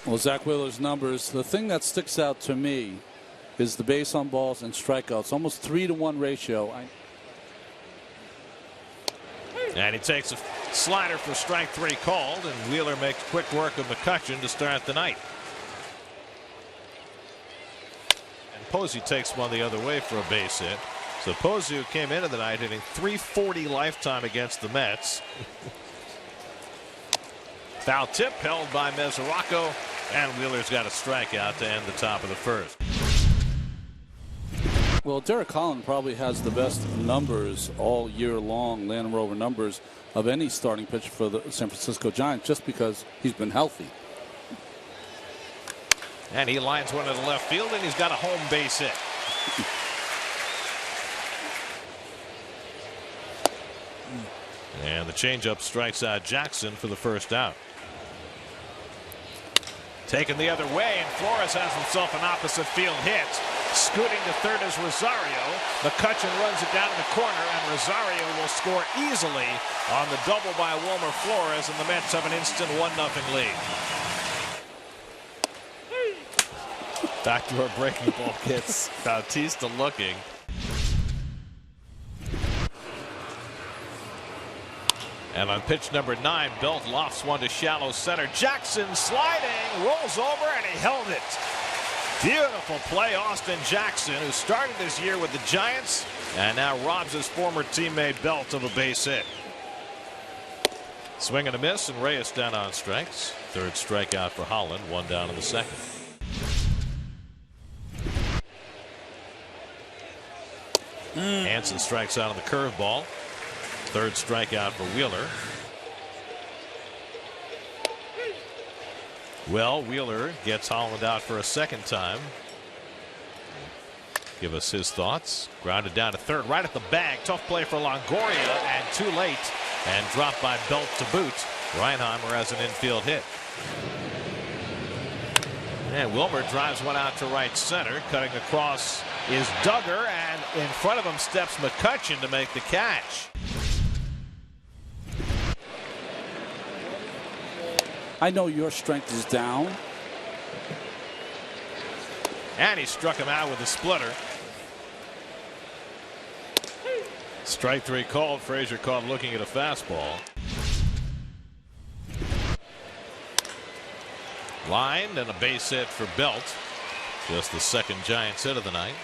Well, Zach Wheeler's numbers, the thing that sticks out to me is the base on balls and strikeouts, almost 3-to-1 ratio. And he takes a slider for strike 3 called, and Wheeler makes quick work of McCutchen to start the night. And Posey takes one the other way for a base hit. So Posey, who came into the night hitting .340 lifetime against the Mets. Foul tip held by Mesoraco, and Wheeler's got a strikeout to end the top of the first. Well, Derek Holland probably has the best numbers all year long, Land Rover numbers, of any starting pitcher for the San Francisco Giants, just because he's been healthy. And he lines one to the left field, and he's got a home base hit. And the changeup strikes out Jackson for the first out. Taken the other way, and Flores has himself an opposite field hit. Scooting to third is Rosario. McCutchen runs it down in the corner, and Rosario will score easily on the double by Wilmer Flores, and the Mets have an instant 1-0 lead. Backdoor breaking ball gets Bautista looking. And on pitch number 9, Belt lofts one to shallow center. Jackson sliding, rolls over, and he held it. Beautiful play, Austin Jackson, who started this year with the Giants and now robs his former teammate Belt of a base hit. Swing and a miss, and Reyes down on strikes. Third strikeout for Holland, one down in the second. Hansen strikes out on the curveball. Third strikeout for Wheeler. Well, Wheeler gets Holland out for a second time. Give us his thoughts. Grounded down to third, right at the bag. Tough play for Longoria, and too late, and dropped by Belt to boot. Reinheimer has an infield hit. And Wilmer drives one out to right center. Cutting across is Duggar, and in front of him steps McCutchen to make the catch. I know your strength is down. And he struck him out with a splitter. Strike 3 called. Frazier caught looking at a fastball. Lined, and a base hit for Belt. Just the second Giants hit of the night.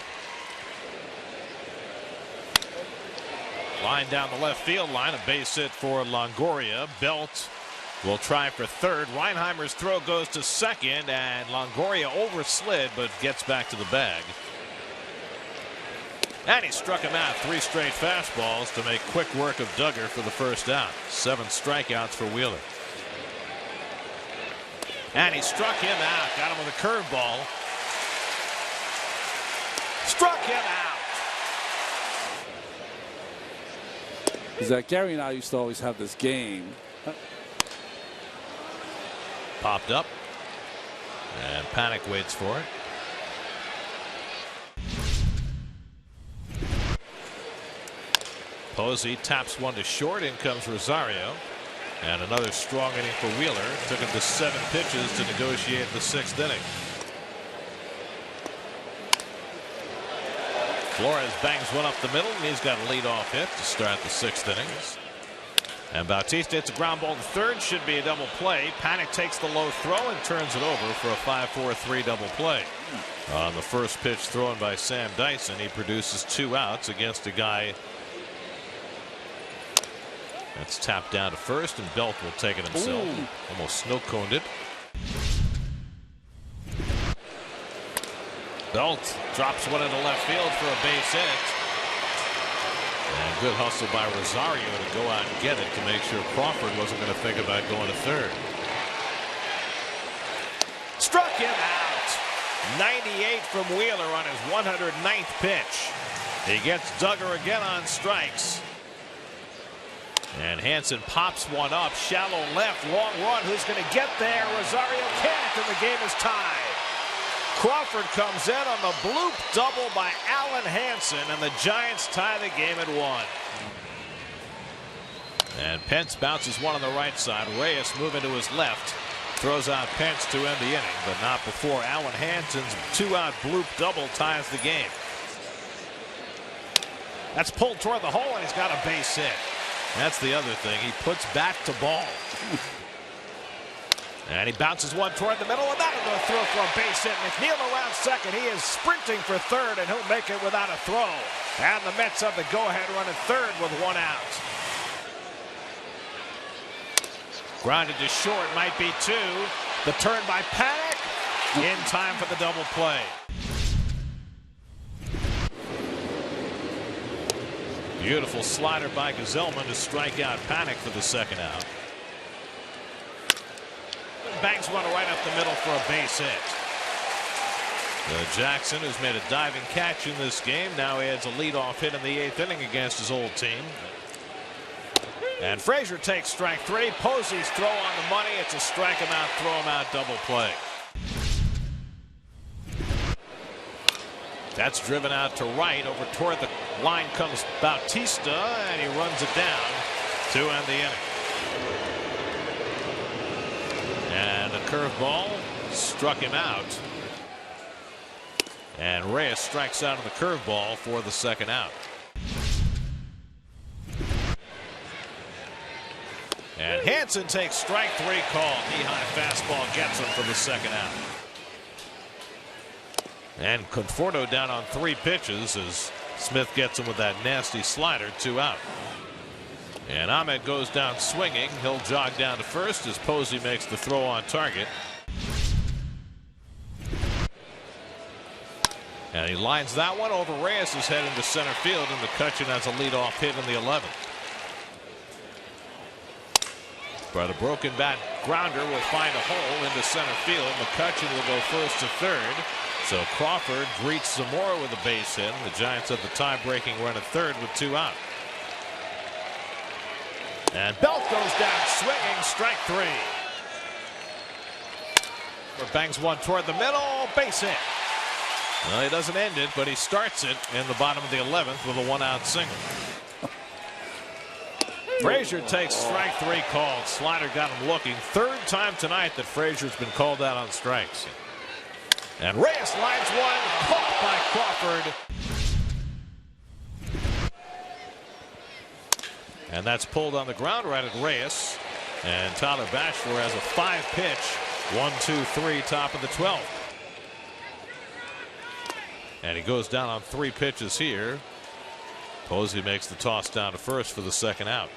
Line down the left field line. A base hit for Longoria. Belt will try for third. Reinheimer's throw goes to second, and Longoria overslid but gets back to the bag. And he struck him out. 3 straight fastballs to make quick work of Duggar for the first out. 7 strikeouts for Wheeler. And he struck him out. Got him with a curveball. Struck him out. Zach, Gary and I used to always have this game. Popped up, and Panic waits for it. Posey taps one to short. In comes Rosario, and another strong inning for Wheeler. Took him to 7 pitches to negotiate the 6th inning. Flores bangs one up the middle, and he's got a leadoff hit to start the 6th inning. And Bautista hits a ground ball to third. Should be a double play. Panic takes the low throw and turns it over for a 5-4-3 double play. On the first pitch thrown by Sam Dyson, he produces 2 outs against a guy that's tapped down to first, and Belt will take it himself. Ooh. Almost snow-coned it. Belt drops one into left field for a base hit. And good hustle by Rosario to go out and get it to make sure Crawford wasn't going to think about going to third. Struck him out. 98 from Wheeler on his 109th pitch. He gets Duggar again on strikes. And Hansen pops one up. Shallow left. Long run. Who's going to get there? Rosario can't, and the game is tied. Crawford comes in on the bloop double by Alan Hansen, and the Giants tie the game at 1. And Pence bounces one on the right side. Reyes moving to his left. throws out Pence to end the inning, but not before Alan Hansen's 2-out bloop double ties the game. That's pulled toward the hole, and he's got a base hit. That's the other thing. He puts bat to ball. And he bounces one toward the middle, and that'll go through for a base hit. McNeil around second. He is sprinting for third, and he'll make it without a throw. And the Mets have the go-ahead run at third with 1 out. Grounded to short, might be 2. The turn by Panik in time for the double play. Beautiful slider by Gazelman to strike out Panik for the 2nd out. Banks one right up the middle for a base hit. Jackson, who's made a diving catch in this game, now adds a leadoff hit in the 8th inning against his old team. And Frazier takes strike 3. Posey's throw on the money. It's a strike him out, throw him out double play. That's driven out to right. Over toward the line comes Bautista, and he runs it down to end the inning. And a curveball struck him out. And Reyes strikes out on the curveball for the 2nd out. And Hansen takes strike 3 call. Knee-high fastball gets him for the 2nd out. And Conforto down on 3 pitches as Smith gets him with that nasty slider. 2 out. And Ahmed goes down swinging. He'll jog down to first as Posey makes the throw on target. And he lines that one over Reyes' head into center field, and McCutchen has a leadoff hit in the 11th. But a broken bat grounder will find a hole into center field. McCutchen will go first to third. So Crawford greets Zamora with a base hit. The Giants have the tie-breaking run at third with 2 out. And Belt goes down swinging, strike 3. Bangs one toward the middle, base hit. Well, he doesn't end it, but he starts it in the bottom of the 11th with a 1-out single. Frazier takes strike 3 called. Slider got him looking. 3rd time tonight that Frazier's been called out on strikes. And Reyes lines one, caught by Crawford. And that's pulled on the ground right at Reyes. And Tyler Bachelor has a 5-pitch 1-2-3 top of the 12th. And he goes down on 3 pitches here. Posey makes the toss down to first for the 2nd out.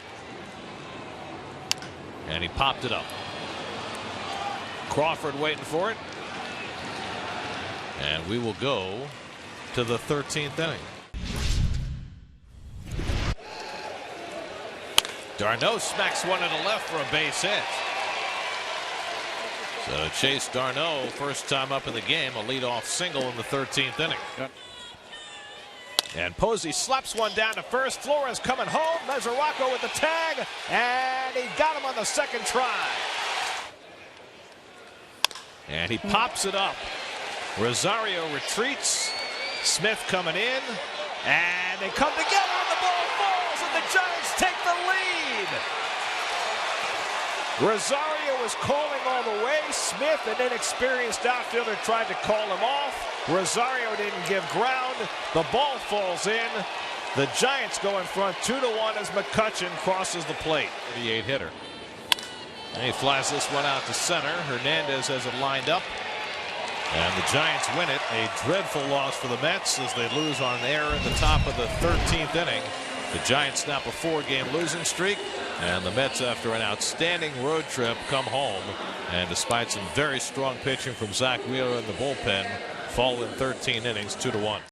And he popped it up. Crawford waiting for it. And we will go to the 13th inning. Darno smacks one to the left for a base hit. So Chase Darno, first time up in the game, a leadoff single in the 13th inning. Yep. And Posey slaps one down to first. Flores coming home. Mesoraco with the tag, and he got him on the 2nd try. And he pops it up. Rosario retreats. Smith coming in, and they come together, and the ball falls, and the Giants take the lead. Rosario was calling all the way. Smith, an inexperienced outfielder, tried to call him off. Rosario didn't give ground. The ball falls in. The Giants go in front 2-1 as McCutchen crosses the plate. 38 hitter. And he flies this one out to center. Hernandez has it lined up. And the Giants win it. A dreadful loss for the Mets as they lose on an error in the top of the 13th inning. The Giants snap a 4-game losing streak, and the Mets, after an outstanding road trip, come home. And despite some very strong pitching from Zach Wheeler in the bullpen, fall in 13 innings 2-1.